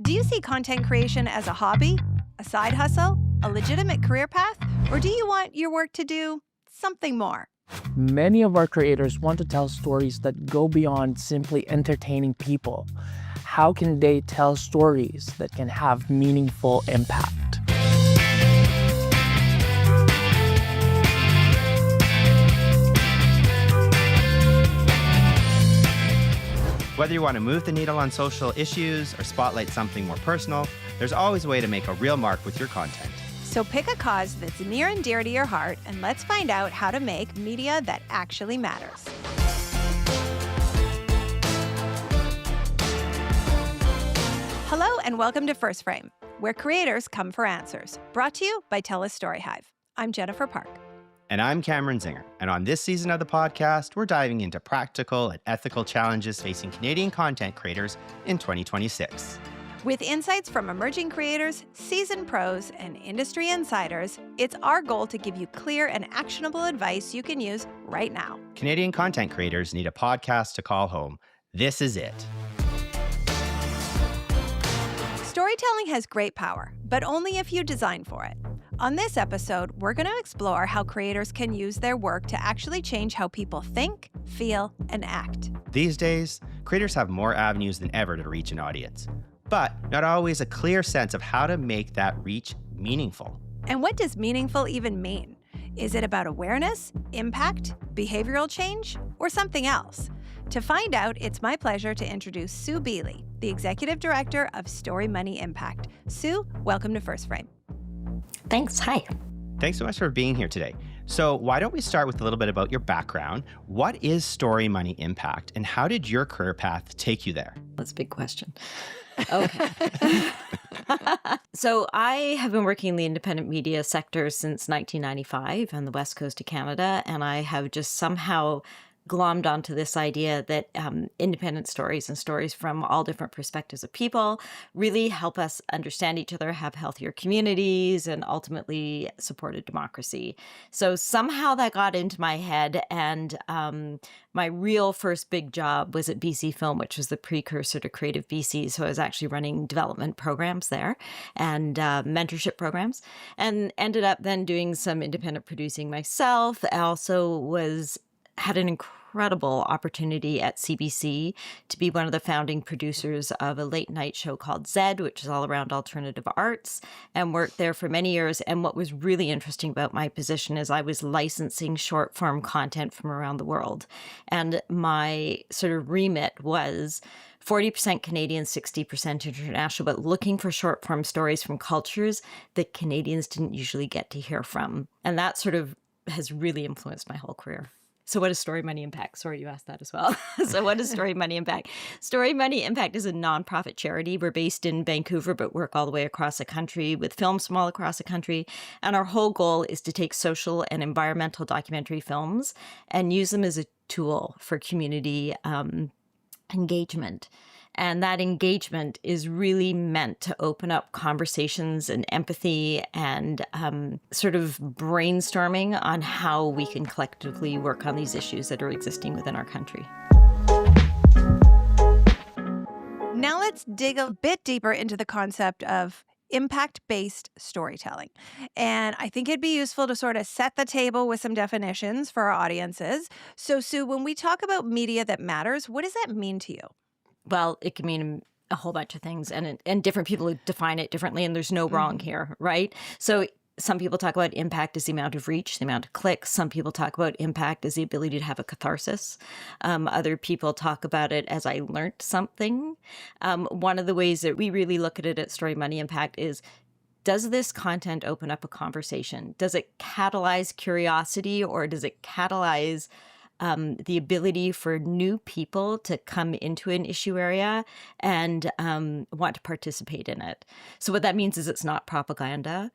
Do you see content creation as a hobby, a side hustle, a legitimate career path, or do you want your work to do something more? Many of our creators want to tell stories that go beyond simply entertaining people. How can they tell stories that can have meaningful impact? Whether you want to move the needle on social issues or spotlight something more personal, there's always a way to make a real mark with your content. So pick a cause that's near and dear to your heart, and let's find out how to make media that actually matters. Hello and welcome to First Frame, where creators come for answers. Brought to you by TELUS STORYHIVE. I'm Jennifer Park. And I'm Cameron Zinger. And on this season of the podcast, we're diving into practical and ethical challenges facing Canadian content creators in 2026. With insights from emerging creators, seasoned pros, and industry insiders, it's our goal to give you clear and actionable advice you can use right now. Canadian content creators need a podcast to call home. This is it. Storytelling has great power, but only if you design for it. On this episode, we're going to explore how creators can use their work to actually change how people think, feel, and act. These days, creators have more avenues than ever to reach an audience, but not always a clear sense of how to make that reach meaningful. And what does meaningful even mean? Is it about awareness, impact, behavioral change, or something else? To find out, it's my pleasure to introduce Sue Biely, the Executive Director of Story Money Impact. Sue, welcome to First Frame. Thanks. Hi. Thanks so much for being here today. So why don't we start with a little bit about your background? What is Story Money Impact, and how did your career path take you there? That's a big question. Okay. So I have been working in the independent media sector since 1995 on the west coast of Canada, and I have just somehow glommed onto this idea that independent stories and stories from all different perspectives of people really help us understand each other, have healthier communities, and ultimately support a democracy. So somehow that got into my head, and my real first big job was at BC Film, which was the precursor to Creative BC. So I was actually running development programs there and mentorship programs, and ended up then doing some independent producing myself. I also had an incredible opportunity at CBC to be one of the founding producers of a late night show called Zed, which is all around alternative arts, and worked there for many years. And what was really interesting about my position is I was licensing short form content from around the world. And my sort of remit was 40% Canadian, 60% international, but looking for short form stories from cultures that Canadians didn't usually get to hear from. And that sort of has really influenced my whole career. So what is Story Money Impact? Sorry, you asked that as well. So what is Story Money Impact? Story Money Impact is a nonprofit charity. We're based in Vancouver, but work all the way across the country with films from all across the country. And our whole goal is to take social and environmental documentary films and use them as a tool for community engagement. And that engagement is really meant to open up conversations and empathy and sort of brainstorming on how we can collectively work on these issues that are existing within our country. Now let's dig a bit deeper into the concept of impact-based storytelling. And I think it'd be useful to sort of set the table with some definitions for our audiences. So Sue, when we talk about media that matters, what does that mean to you? Well, it can mean a whole bunch of things, and different people define it differently, and there's no wrong here, right? So some people talk about impact as the amount of reach, the amount of clicks. Some people talk about impact as the ability to have a catharsis. Other people talk about it as I learned something. One of the ways that we really look at it at Story Money Impact is, does this content open up a conversation? Does it catalyze curiosity, or does it catalyze the ability for new people to come into an issue area and want to participate in it? So what that means is it's not propaganda.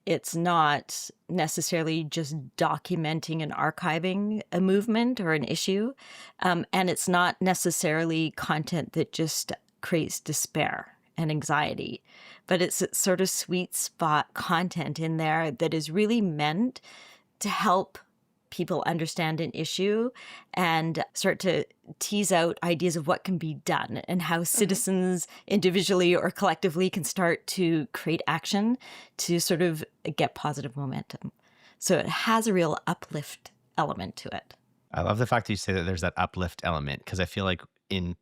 It's not necessarily just documenting and archiving a movement or an issue. And it's not necessarily content that just creates despair and anxiety, but it's a sort of sweet spot content in there that is really meant to help people understand an issue and start to tease out ideas of what can be done and how citizens individually or collectively can start to create action to sort of get positive momentum. So it has a real uplift element to it. I love the fact that you say that there's that uplift element, because I feel like in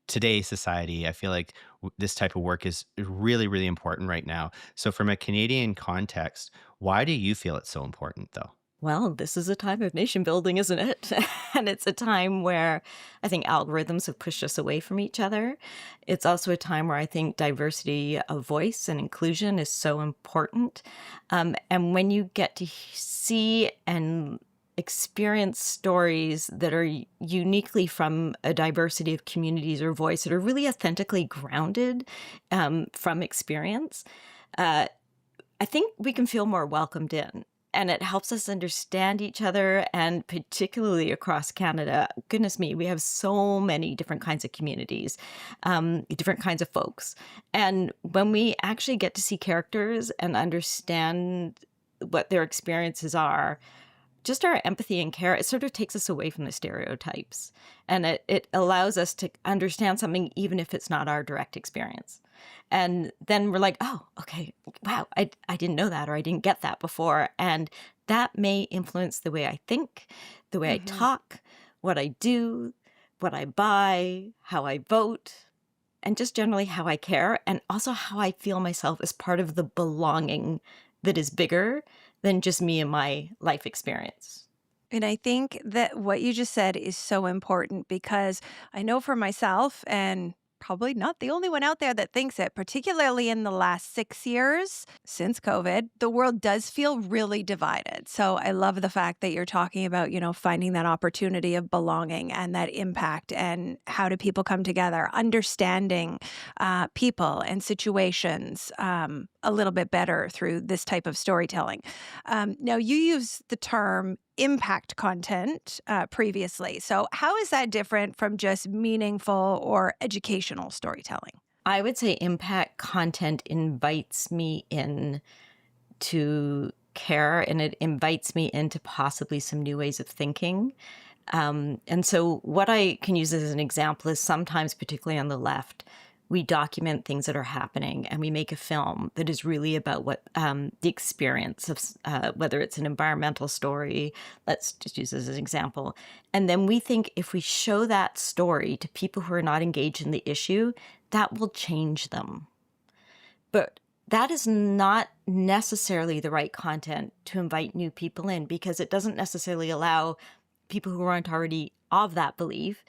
today's society, I feel like this type of work is really, really important right now. So, from a Canadian context, why do you feel it's so important, though? Well, this is a time of nation building, isn't it? And it's a time where I think algorithms have pushed us away from each other. It's also a time where I think diversity of voice and inclusion is so important. And when you get to see and experience stories that are uniquely from a diversity of communities or voice that are really authentically grounded from experience, I think we can feel more welcomed in. And it helps us understand each other, and particularly across Canada. Goodness me, we have so many different kinds of communities, different kinds of folks. And when we actually get to see characters and understand what their experiences are, just our empathy and care, it sort of takes us away from the stereotypes. And it allows us to understand something even if it's not our direct experience. And then we're like, oh, okay, wow, I didn't know that, or I didn't get that before. And that may influence the way I think, the way I talk, what I do, what I buy, how I vote, and just generally how I care, and also how I feel myself as part of the belonging that is bigger than just me and my life experience. And I think that what you just said is so important, because I know for myself, and probably not the only one out there that thinks it, particularly in the last 6 years since COVID, the world does feel really divided. So I love the fact that you're talking about, finding that opportunity of belonging and that impact, and how do people come together, understanding people and situations a little bit better through this type of storytelling. Now, you use the term impact content previously. So how is that different from just meaningful or educational storytelling? I would say impact content invites me in to care, and it invites me into possibly some new ways of thinking. And so what I can use as an example is sometimes, particularly on the left, we document things that are happening, and we make a film that is really about what the experience of whether it's an environmental story. Let's just use this as an example. And then we think if we show that story to people who are not engaged in the issue, that will change them. But that is not necessarily the right content to invite new people in, because it doesn't necessarily allow people who aren't already of that belief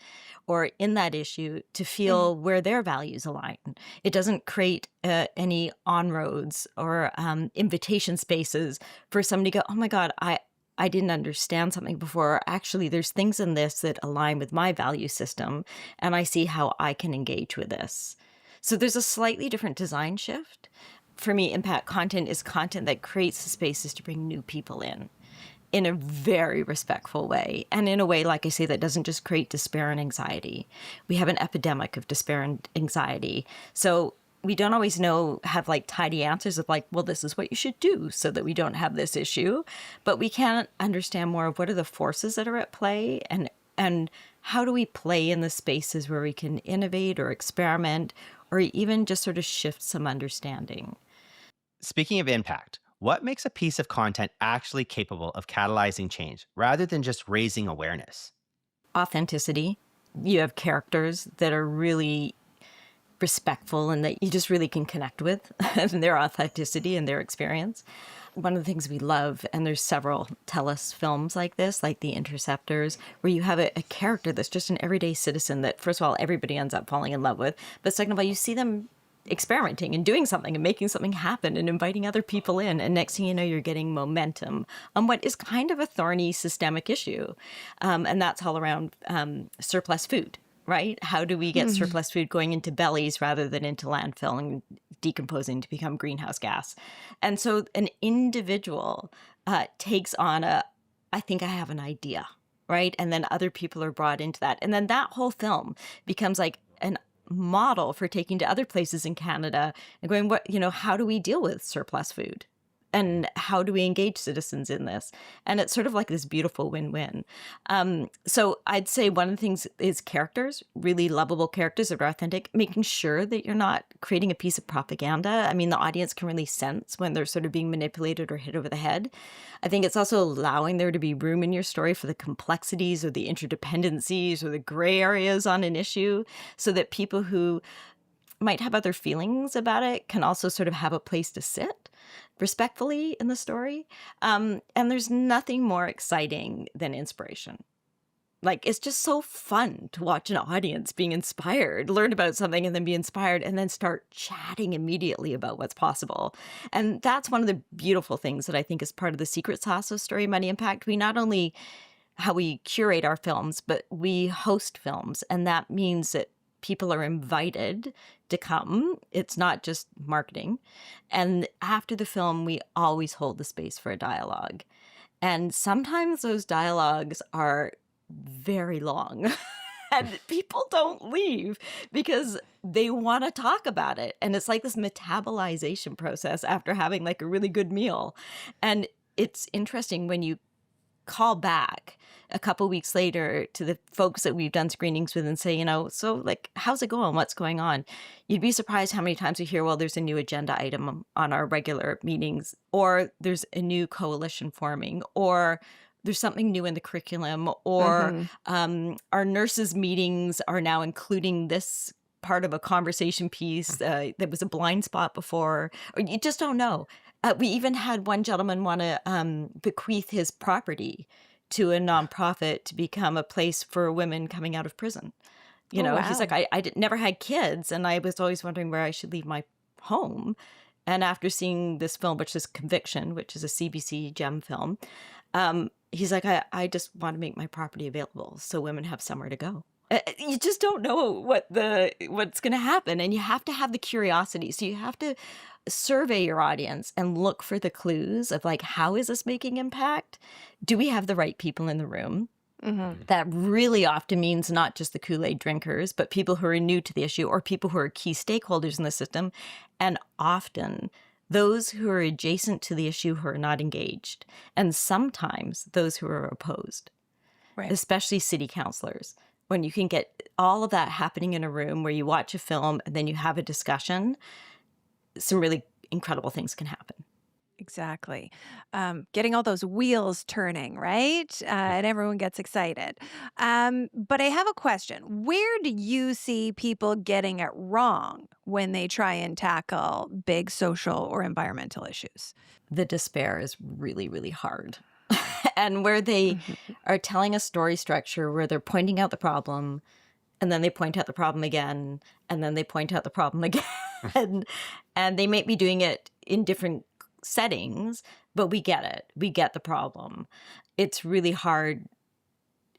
or in that issue to feel where their values align. It doesn't create any on-roads or invitation spaces for somebody to go, oh my God, I didn't understand something before. Actually, there's things in this that align with my value system, and I see how I can engage with this. So there's a slightly different design shift. For me, impact content is content that creates the spaces to bring new people in a very respectful way. And in a way, like I say, that doesn't just create despair and anxiety. We have an epidemic of despair and anxiety. So we don't always have like tidy answers of like, well, this is what you should do so that we don't have this issue. But we can understand more of what are the forces that are at play, and how do we play in the spaces where we can innovate or experiment or even just sort of shift some understanding. Speaking of impact, what makes a piece of content actually capable of catalyzing change rather than just raising awareness? Authenticity. You have characters that are really respectful and that you just really can connect with and their authenticity and their experience. One of the things we love, and there's several TELUS films like this, like The Interceptors, where you have a character that's just an everyday citizen that, first of all, everybody ends up falling in love with. But second of all, you see them experimenting and doing something and making something happen and inviting other people in. And next thing you know, you're getting momentum on what is kind of a thorny systemic issue. And that's all around surplus food, right? How do we get surplus food going into bellies rather than into landfill and decomposing to become greenhouse gas? And so an individual takes on I think I have an idea, right? And then other people are brought into that. And then that whole film becomes like an model for taking to other places in Canada and going, how do we deal with surplus food? And how do we engage citizens in this? And it's sort of like this beautiful win-win. So I'd say one of the things is characters, really lovable characters that are authentic, making sure that you're not creating a piece of propaganda. I mean, the audience can really sense when they're sort of being manipulated or hit over the head. I think it's also allowing there to be room in your story for the complexities or the interdependencies or the gray areas on an issue, so that people who might have other feelings about it can also sort of have a place to sit respectfully in the story. And there's nothing more exciting than inspiration. Like, it's just so fun to watch an audience being inspired, learn about something and then be inspired and then start chatting immediately about what's possible. And that's one of the beautiful things that I think is part of the secret sauce of Story Money Impact. We not only how we curate our films, but we host films. And that means that people are invited to come. It's not just marketing. And after the film, we always hold the space for a dialogue. And sometimes those dialogues are very long. And people don't leave because they want to talk about it. And it's like this metabolization process after having like a really good meal. And it's interesting when you call back a couple weeks later to the folks that we've done screenings with and say, you know, so like, how's it going? What's going on? You'd be surprised how many times we hear, well, there's a new agenda item on our regular meetings, or there's a new coalition forming, or there's something new in the curriculum, or our nurses meetings are now including this part of a conversation piece that was a blind spot before, or you just don't know. We even had one gentleman want to bequeath his property to a nonprofit to become a place for women coming out of prison. You know, he's like, never had kids, and I was always wondering where I should leave my home. And after seeing this film, which is Conviction, which is a CBC gem film, he's like, I just want to make my property available so women have somewhere to go. You just don't know what's going to happen, and you have to have the curiosity. So you have to survey your audience and look for the clues of like, how is this making impact? Do we have the right people in the room? That really often means not just the Kool-Aid drinkers, but people who are new to the issue or people who are key stakeholders in the system, and often those who are adjacent to the issue who are not engaged, and sometimes those who are opposed, especially city councilors. When you can get all of that happening in a room where you watch a film and then you have a discussion, some really incredible things can happen. Exactly. Getting all those wheels turning, right? And everyone gets excited. But I have a question. Where do you see people getting it wrong when they try and tackle big social or environmental issues? The despair is really, really hard. And where they are telling a story structure where they're pointing out the problem, and then they point out the problem again, and then they point out the problem again. And they may be doing it in different settings, but we get it. We get the problem. It's really hard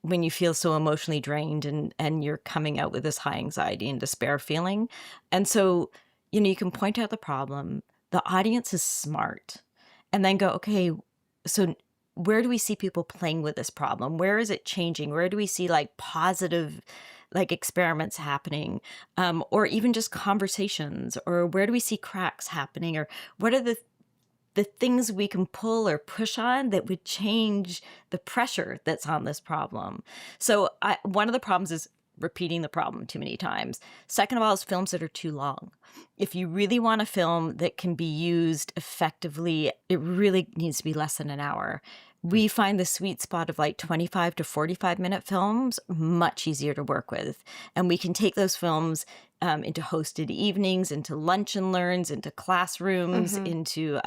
when you feel so emotionally drained and you're coming out with this high anxiety and despair feeling. And so, you know, you can point out the problem. The audience is smart. And then go, okay, so where do we see people playing with this problem? Where is it changing? Where do we see like positive like experiments happening, or even just conversations, or where do we see cracks happening, or what are the things we can pull or push on that would change the pressure that's on this problem? So one of the problems is repeating the problem too many times. Second of all is films that are too long. If you really want a film that can be used effectively, it really needs to be less than an hour. We find the sweet spot of like 25 to 45-minute films much easier to work with. And we can take those films into hosted evenings, into lunch and learns, into classrooms, into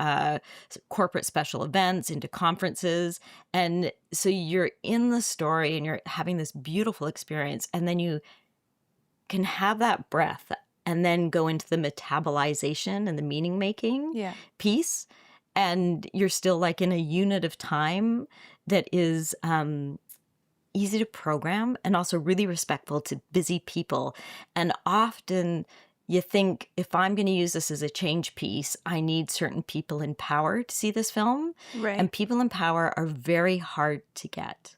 corporate special events, into conferences. And so you're in the story and you're having this beautiful experience. And then you can have that breath and then go into the metabolization and the meaning making piece. And you're still like in a unit of time that is easy to program and also really respectful to busy people. And often you think, if I'm going to use this as a change piece, I need certain people in power to see this film. Right. And people in power are very hard to get.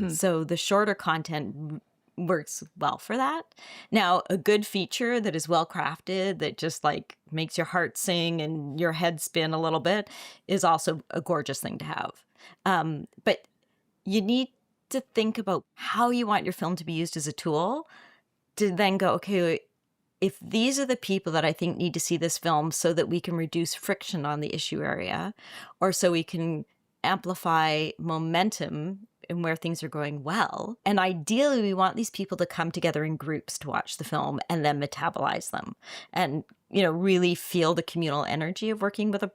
So the shorter content works well for that. Now, a good feature that is well crafted, that just like makes your heart sing and your head spin a little bit, is also a gorgeous thing to have. But you need to think about how you want your film to be used as a tool to then go, okay, if these are the people that I think need to see this film so that we can reduce friction on the issue area, or so we can amplify momentum and where things are going well. And ideally, we want these people to come together in groups to watch the film and then metabolize them and, really feel the communal energy of working with a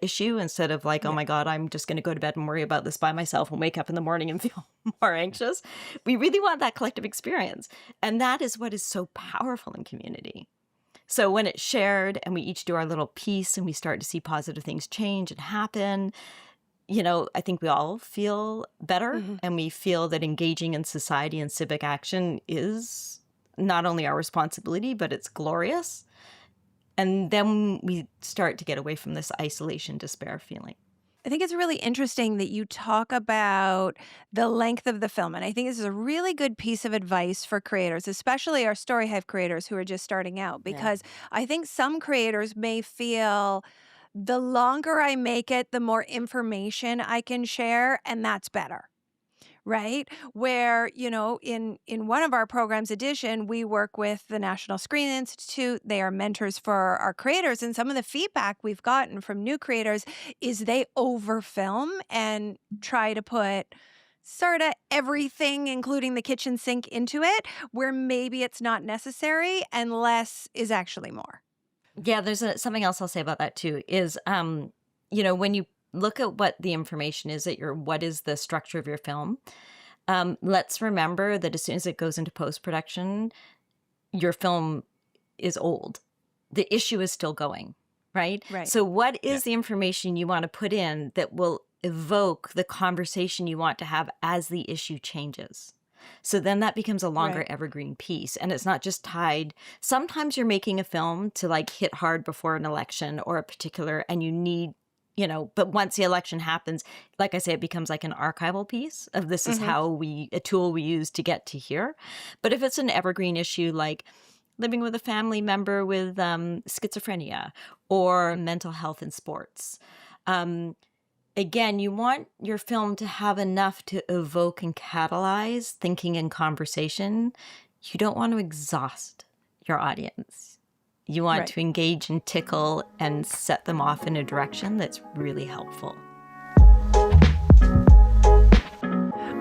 issue instead of like, oh my God, I'm just going to go to bed and worry about this by myself and wake up in the morning and feel more anxious. We really want that collective experience. And that is what is so powerful in community. So when it's shared and we each do our little piece and we start to see positive things change and happen, I think we all feel better, and we feel that engaging in society and civic action is not only our responsibility, but it's glorious. And then we start to get away from this isolation, despair feeling. I think it's really interesting that you talk about the length of the film. And I think this is a really good piece of advice for creators, especially our StoryHive creators who are just starting out, because I think some creators may feel the longer I make it, the more information I can share, and that's better. Right? Where, in one of our programs, Edition, we work with the National Screen Institute. They are mentors for our creators. And some of the feedback we've gotten from new creators is they overfilm and try to put sort of everything, including the kitchen sink, into it, where maybe it's not necessary and less is actually more. Yeah, there's something else I'll say about that too, is, when you look at what the information is what is the structure of your film. Let's remember that as soon as it goes into post-production, your film is old. The issue is still going, right? Right. So what is the information you want to put in that will evoke the conversation you want to have as the issue changes? So then that becomes a longer evergreen piece. And it's not just tied. Sometimes you're making a film to like hit hard before an election or a particular, and you need, but once the election happens, like I say, it becomes like an archival piece of this is how a tool we use to get to here. But if it's an evergreen issue, like living with a family member with schizophrenia or mental health in sports, again, you want your film to have enough to evoke and catalyze thinking and conversation. You don't want to exhaust your audience. You want to engage and tickle and set them off in a direction that's really helpful.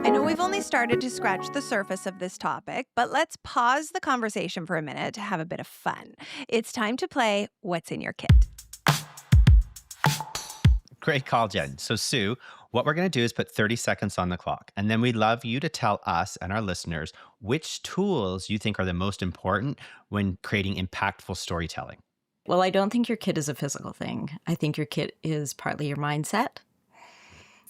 I know we've only started to scratch the surface of this topic, but let's pause the conversation for a minute to have a bit of fun. It's time to play What's in Your Kit. Great call, Jen. So, Sue, what we're going to do is put 30 seconds on the clock, and then we'd love you to tell us and our listeners which tools you think are the most important when creating impactful storytelling. Well, I don't think your kit is a physical thing. I think your kit is partly your mindset.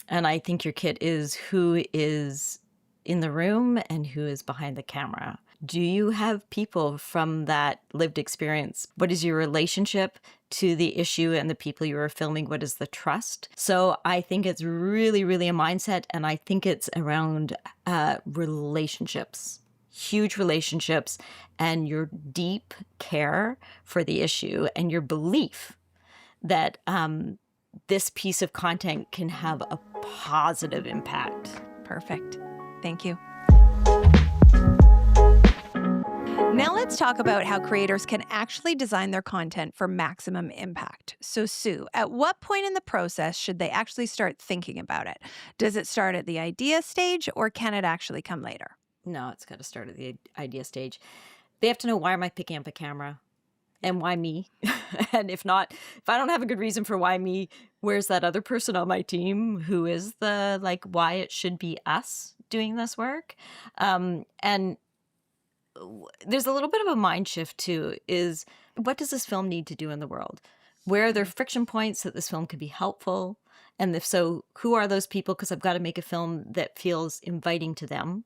And I think your kit is who is in the room and who is behind the camera. Do you have people from that lived experience? What is your relationship to the issue and the people you are filming? What is the trust? So I think it's really, really a mindset. And I think it's around relationships, huge relationships, and your deep care for the issue and your belief that this piece of content can have a positive impact. Perfect. Thank you. Now let's talk about how creators can actually design their content for maximum impact. So Sue, at what point in the process should they actually start thinking about it? Does it start at the idea stage or can it actually come later? No, it's got to start at the idea stage. They have to know, why am I picking up a camera? And why me? And if I don't have a good reason for why me, where's that other person on my team who is why it should be us doing this work? And there's a little bit of a mind shift too, is what does this film need to do in the world? Where are there friction points that this film could be helpful? And if so, who are those people? Because I've got to make a film that feels inviting to them.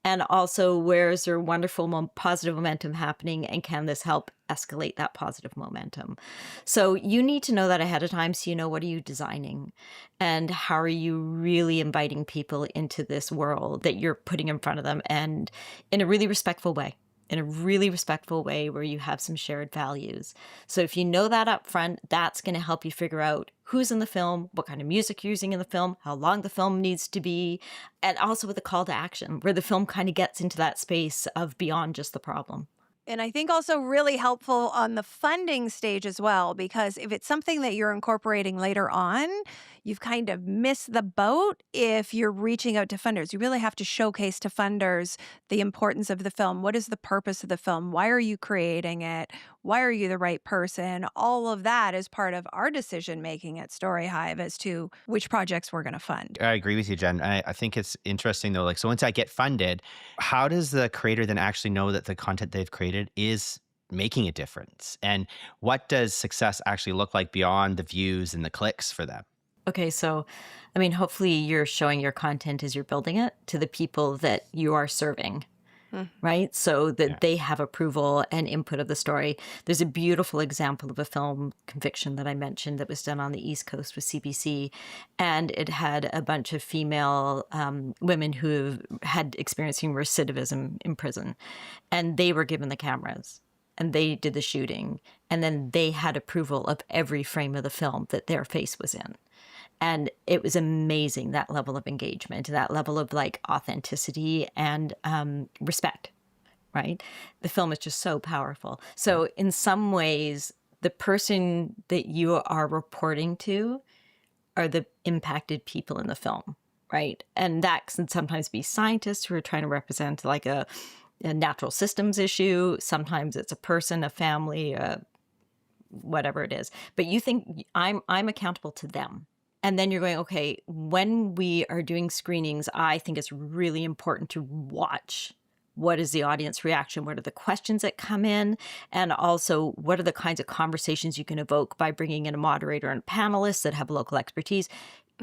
And also, where is there wonderful positive momentum happening, and can this help escalate that positive momentum? So you need to know that ahead of time, so you know, what are you designing and how are you really inviting people into this world that you're putting in front of them, and in a really respectful way. In a really respectful way where you have some shared values. So if you know that up front, that's going to help you figure out who's in the film, what kind of music you're using in the film, how long the film needs to be, and also with a call to action where the film kind of gets into that space of beyond just the problem. And I think also really helpful on the funding stage as well, because if it's something that you're incorporating later on, you've kind of missed the boat if you're reaching out to funders. You really have to showcase to funders the importance of the film. What is the purpose of the film? Why are you creating it? Why are you the right person? All of that is part of our decision making at StoryHive as to which projects we're going to fund. I agree with you, Jen. I think it's interesting though. Like, so once I get funded, how does the creator then actually know that the content they've created is making a difference? And what does success actually look like beyond the views and the clicks for them? Okay, so I mean, hopefully you're showing your content as you're building it to the people that you are serving. Right? So that they have approval and input of the story. There's a beautiful example of a film, Conviction, that I mentioned that was done on the East Coast with CBC. And it had a bunch of female women who had experiencing recidivism in prison. And they were given the cameras and they did the shooting. And then they had approval of every frame of the film that their face was in. And it was amazing, that level of engagement, that level of like authenticity and respect, right? The film is just so powerful. So in some ways, the person that you are reporting to are the impacted people in the film, right? And that can sometimes be scientists who are trying to represent like a natural systems issue. Sometimes it's a person, a family, whatever it is. But you think I'm accountable to them. And then you're going, okay, when we are doing screenings, I think it's really important to watch what is the audience reaction, what are the questions that come in, and also what are the kinds of conversations you can evoke by bringing in a moderator and panelists that have local expertise.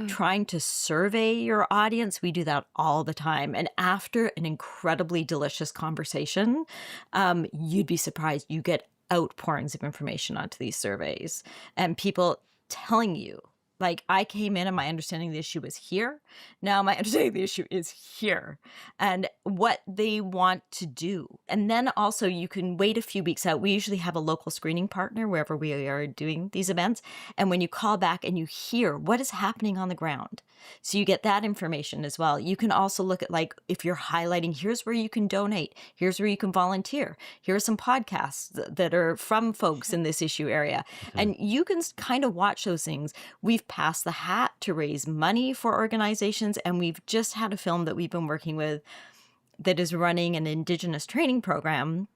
Trying to survey your audience, we do that all the time. And after an incredibly delicious conversation, you'd be surprised. You get outpourings of information onto these surveys and people telling you, like, I came in and my understanding of the issue was here. Now my understanding of the issue is here, and what they want to do. And then also you can wait a few weeks out. We usually have a local screening partner wherever we are doing these events. And when you call back and you hear what is happening on the ground, so you get that information as well. You can also look at, like, if you're highlighting, here's where you can donate. Here's where you can volunteer. Here are some podcasts that are from folks in this issue area. And you can kind of watch those things. We've passed the hat to raise money for organizations. And we've just had a film that we've been working with that is running an Indigenous training program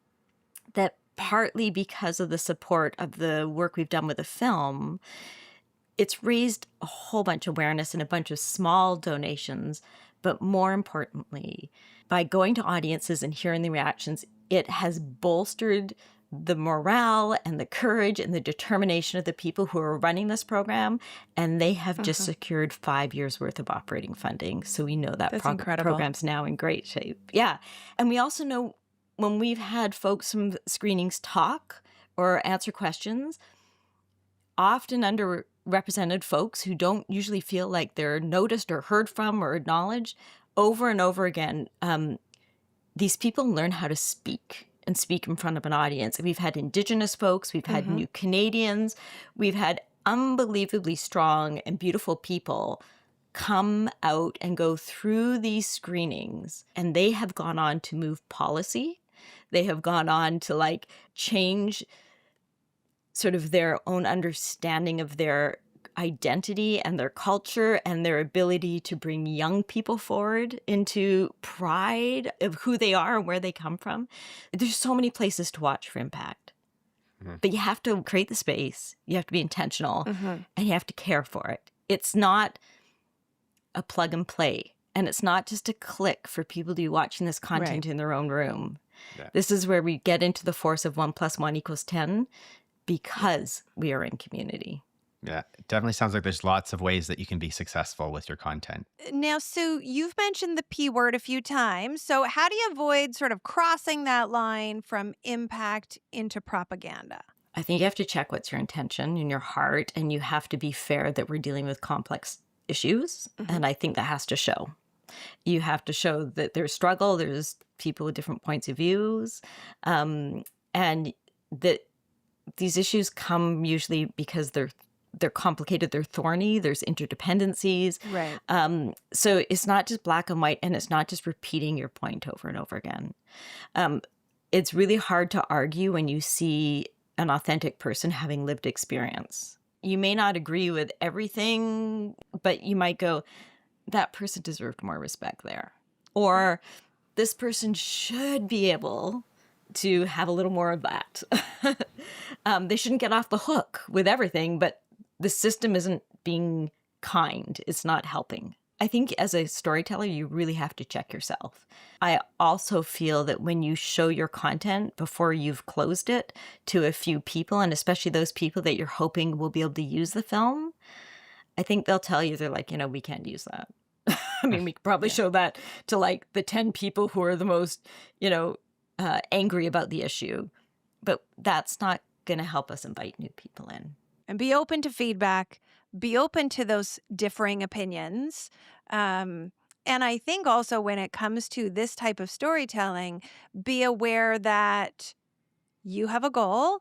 that, partly because of the support of the work we've done with the film, it's raised a whole bunch of awareness and a bunch of small donations. But more importantly, by going to audiences and hearing the reactions, it has bolstered the morale and the courage and the determination of the people who are running this program. And they have just secured 5 years worth of operating funding. So we know that program's now in great shape. Yeah. And we also know when we've had folks from screenings talk or answer questions, often underrepresented folks who don't usually feel like they're noticed or heard from or acknowledged, over and over again, these people learn how to speak and speak in front of an audience. We've had Indigenous folks, we've had new Canadians, we've had unbelievably strong and beautiful people come out and go through these screenings, and they have gone on to move policy. They have gone on to, like, change sort of their own understanding of their identity and their culture and their ability to bring young people forward into pride of who they are and where they come from. There's so many places to watch for impact. But you have to create the space, you have to be intentional, and you have to care for it. It's not a plug and play, and it's not just a click for people to be watching this content in their own room. This is where we get into the force of 1 + 1 = 10, because we are in community. Yeah, it definitely sounds like there's lots of ways that you can be successful with your content. Now, Sue, you've mentioned the P word a few times. So, how do you avoid sort of crossing that line from impact into propaganda? I think you have to check what's your intention in your heart, and you have to be fair that we're dealing with complex issues. Mhm. And I think that has to show. You have to show that there's struggle, there's people with different points of views, and that these issues come usually because they're complicated, they're thorny, there's interdependencies. Right. So it's not just black and white, and it's not just repeating your point over and over again. Um, it's really hard to argue when you see an authentic person having lived experience. You may not agree with everything, but you might go, that person deserved more respect there. Or this person should be able to have a little more of that. They shouldn't get off the hook with everything, but the system isn't being kind. It's not helping. I think as a storyteller, you really have to check yourself. I also feel that when you show your content before you've closed it to a few people, and especially those people that you're hoping will be able to use the film, I think they'll tell you, they're like, we can't use that. I mean, we could probably show that to like the 10 people who are the most, angry about the issue. But that's not going to help us invite new people in. And be open to feedback, be open to those differing opinions. And I think also when it comes to this type of storytelling, be aware that you have a goal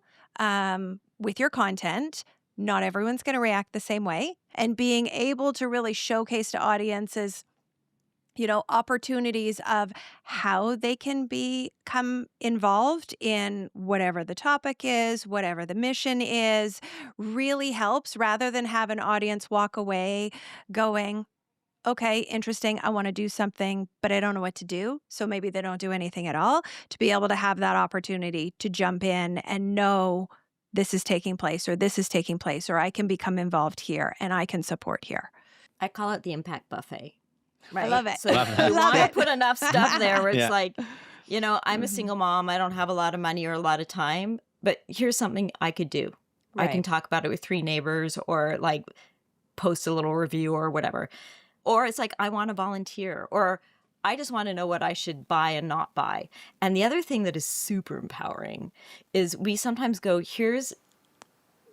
with your content. Not everyone's going to react the same way. And being able to really showcase to audiences, opportunities of how they can become involved in whatever the topic is, whatever the mission is, really helps rather than have an audience walk away going, okay, interesting. I want to do something, but I don't know what to do. So maybe they don't do anything at all. To be able to have that opportunity to jump in and know this is taking place, or this is taking place, or I can become involved here and I can support here. I call it the impact buffet. Right. I love it. So Love you that. want to Love it. put enough stuff there where it's Yeah. like, I'm a single mom. I don't have a lot of money or a lot of time, but here's something I could do. I can Right. talk about it with 3 neighbors, or like post a little review or whatever. Or it's like, I want to volunteer, or I just want to know what I should buy and not buy. And the other thing that is super empowering is we sometimes go, here's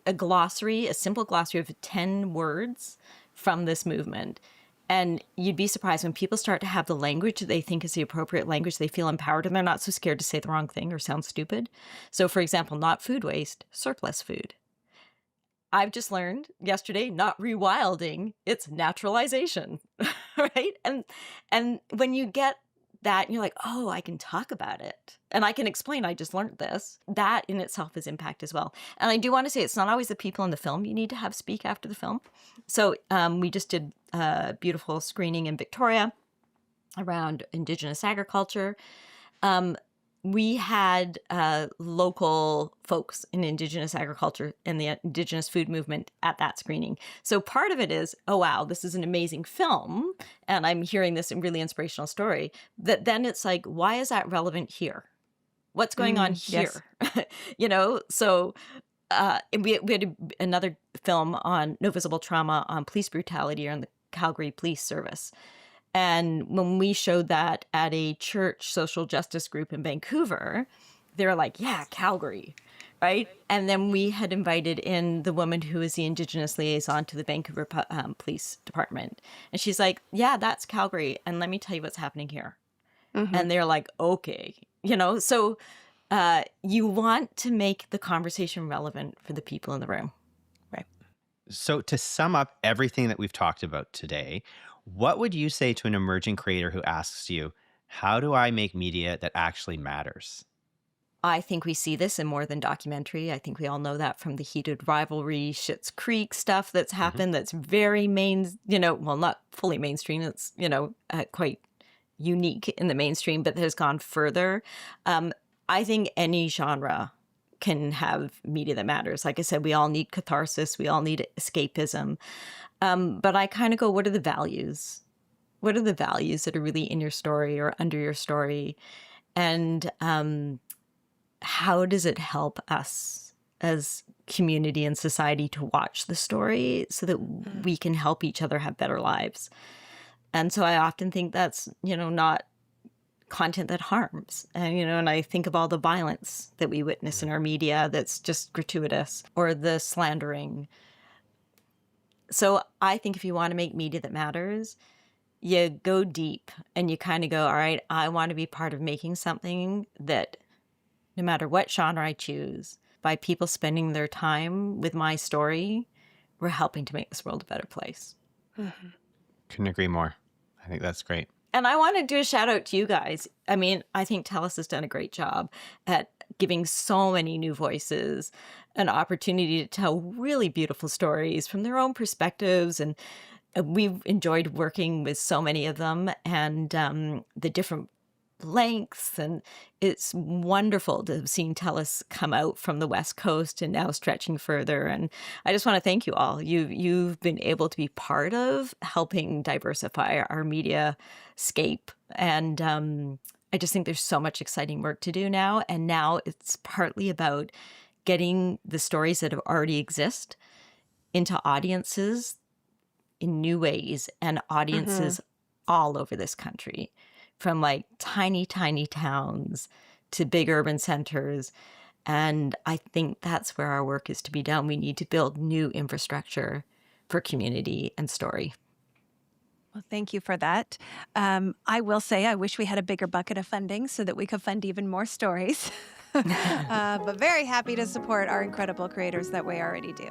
a glossary, a simple glossary of 10 words from this movement. And you'd be surprised when people start to have the language they think is the appropriate language, they feel empowered, and they're not so scared to say the wrong thing or sound stupid. So for example, not food waste, surplus food. I've just learned yesterday, not rewilding, it's naturalization, right? And when you get that, you're like, oh, I can talk about it. And I can explain, I just learned this. That in itself is impact as well. And I do want to say, it's not always the people in the film you need to have speak after the film. So we just did a beautiful screening in Victoria around Indigenous agriculture. We had local folks in Indigenous agriculture and the Indigenous food movement at that screening. So part of it is, oh, wow, this is an amazing film, and I'm hearing this really inspirational story. That then it's like, why is that relevant here? What's going on yes. here? So we had another film on no visible trauma on police brutality on the Calgary Police Service. And when we showed that at a church social justice group in Vancouver, they were like, yeah, Calgary, right? And then we had invited in the woman who is the Indigenous liaison to the Vancouver Police Department. And she's like, yeah, that's Calgary. And let me tell you what's happening here. Mhm. And they're like, okay, so you want to make the conversation relevant for the people in the room. So to sum up everything that we've talked about today, what would you say to an emerging creator who asks you, how do I make media that actually matters? I think we see this in more than documentary. I think we all know that from the heated rivalry, Schitt's Creek stuff that's happened that's very well, not fully mainstream. It's, quite unique in the mainstream, but has gone further. I think any genre can have media that matters. Like I said, we all need catharsis. We all need escapism. But I kind of go, what are the values? What are the values that are really in your story or under your story? And how does it help us as community and society to watch the story so that we can help each other have better lives. And so I often think that's, not content that harms. And I think of all the violence that we witness in our media that's just gratuitous, or the slandering. So I think if you want to make media that matters, you go deep and you kind of go, all right, I want to be part of making something that, no matter what genre I choose, by people spending their time with my story, we're helping to make this world a better place. Couldn't agree more. I think that's great. And I want to do a shout out to you guys. I mean, I think TELUS has done a great job at giving so many new voices an opportunity to tell really beautiful stories from their own perspectives. And we've enjoyed working with so many of them, and the different lengths. And it's wonderful to have seen TELUS come out from the West Coast and now stretching further. And I just want to thank you all. You've been able to be part of helping diversify our media scape. And I just think there's so much exciting work to do now. And now it's partly about getting the stories that have already exist into audiences in new ways, and audiences all over this country, from like tiny, tiny towns to big urban centers. And I think that's where our work is to be done. We need to build new infrastructure for community and story. Well, thank you for that. I will say I wish we had a bigger bucket of funding so that we could fund even more stories. But very happy to support our incredible creators that we already do.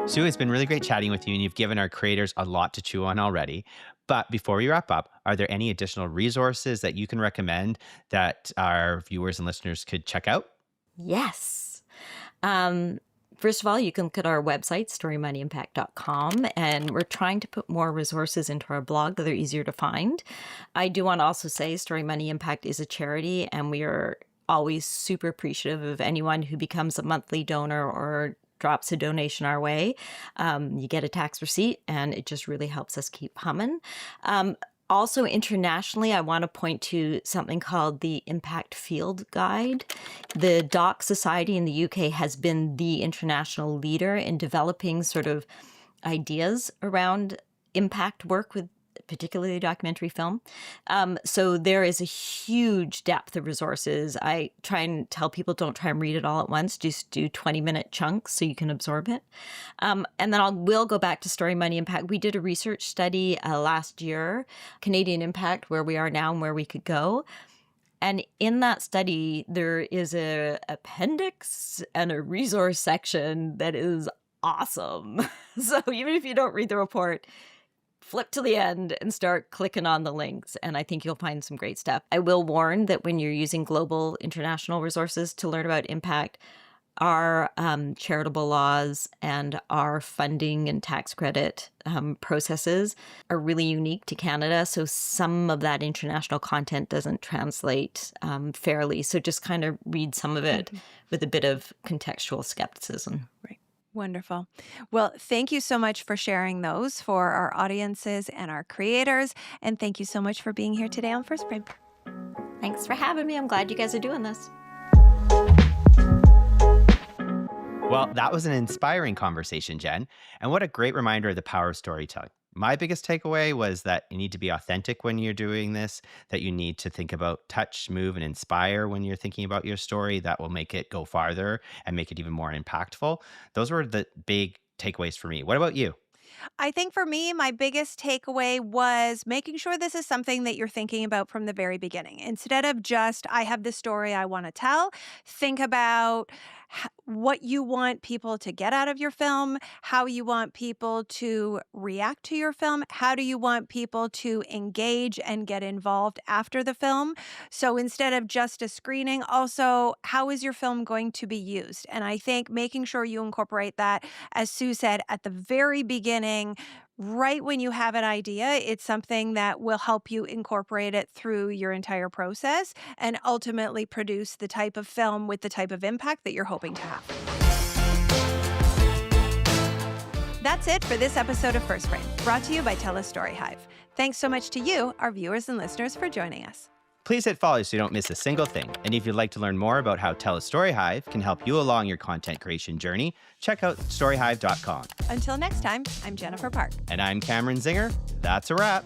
Sue, it's been really great chatting with you, and you've given our creators a lot to chew on already. But before we wrap up, are there any additional resources that you can recommend that our viewers and listeners could check out? Yes. First of all, you can look at our website, storymoneyimpact.com, and we're trying to put more resources into our blog that are easier to find. I do want to also say Story Money Impact is a charity, and we are always super appreciative of anyone who becomes a monthly donor or drops a donation our way. You get a tax receipt, and it just really helps us keep humming. Also, internationally, I want to point to something called the Impact Field Guide. The Doc Society in the UK has been the international leader in developing sort of ideas around impact work with particularly documentary film. So there is a huge depth of resources. I try and tell people, don't try and read it all at once. Just do 20-minute chunks so you can absorb it. And then we'll go back to Story Money Impact. We did a research study last year, Canadian Impact, where we are now and where we could go. And in that study, there is an appendix and a resource section that is awesome. So even if you don't read the report, flip to the end and start clicking on the links, and I think you'll find some great stuff. I will warn that when you're using global international resources to learn about impact, our charitable laws and our funding and tax credit processes are really unique to Canada. So some of that international content doesn't translate fairly. So just kind of read some of it with a bit of contextual skepticism. Right. Wonderful. Well, thank you so much for sharing those for our audiences and our creators. And thank you so much for being here today on First Frame. Thanks for having me. I'm glad you guys are doing this. Well, that was an inspiring conversation, Jen. And what a great reminder of the power of storytelling. My biggest takeaway was that you need to be authentic when you're doing this, that you need to think about touch, move, and inspire when you're thinking about your story. That will make it go farther and make it even more impactful. Those were the big takeaways for me. What about you? I think for me, my biggest takeaway was making sure this is something that you're thinking about from the very beginning. Instead of just, I have this story I want to tell, think about what you want people to get out of your film, how you want people to react to your film, how do you want people to engage and get involved after the film. So instead of just a screening, also, how is your film going to be used? And I think making sure you incorporate that, as Sue said, at the very beginning, right when you have an idea, it's something that will help you incorporate it through your entire process and ultimately produce the type of film with the type of impact that you're hoping to have. That's it for this episode of First Frame, brought to you by TELUS STORYHIVE. Thanks so much to you, our viewers and listeners, for joining us. Please hit follow so you don't miss a single thing. And if you'd like to learn more about how TELUS StoryHive can help you along your content creation journey, check out storyhive.com. Until next time, I'm Jennifer Park. And I'm Cameron Zinger. That's a wrap.